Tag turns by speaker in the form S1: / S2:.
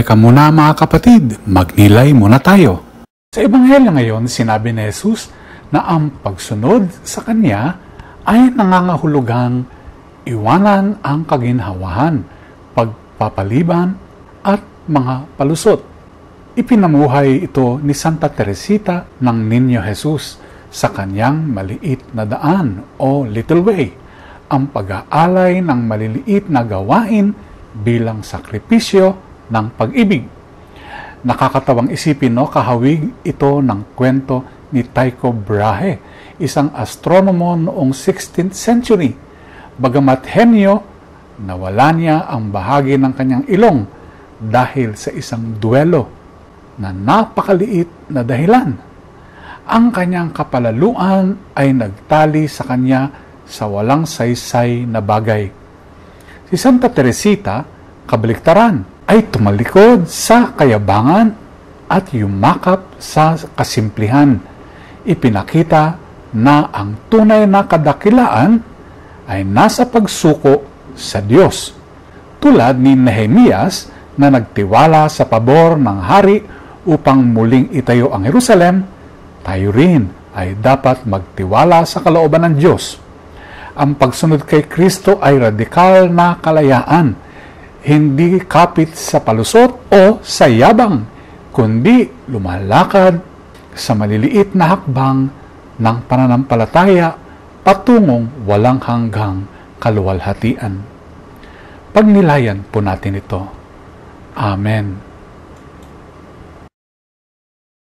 S1: Teka muna mga kapatid, magnilay muna tayo. Sa Ebanghelyo ngayon, sinabi ni Jesus na ang pagsunod sa Kanya ay nangangahulugang iwanan ang kaginhawahan, pagpapaliban at mga palusot. Ipinamuhay ito ni Santa Teresita ng Niño Jesus sa kanyang maliit na daan o little way, ang pag-aalay ng maliliit na gawain bilang sakripisyo ng pag-ibig. Nakakatawang isipin, kahawig ito ng kwento ni Tycho Brahe, isang astronomo noong 16th century. Bagamat henyo, nawala niya ang bahagi ng kanyang ilong dahil sa isang duelo na napakaliit na dahilan. Ang kanyang kapalaluan ay nagtali sa kanya sa walang saysay na bagay. Si Santa Teresita, kabaliktaran, ay tumalikod sa kayabangan at yumakap sa kasimplihan. Ipinakita na ang tunay na kadakilaan ay nasa pagsuko sa Diyos. Tulad ni Nehemias na nagtiwala sa pabor ng hari upang muling itayo ang Jerusalem, tayo rin ay dapat magtiwala sa kalooban ng Diyos. Ang pagsunod kay Kristo ay radikal na kalayaan, hindi kapit sa palusot o sa yabang, kundi lumalakad sa maliliit na hakbang ng pananampalataya patungong walang hanggang kaluwalhatian. Pagnilayan po natin ito. Amen.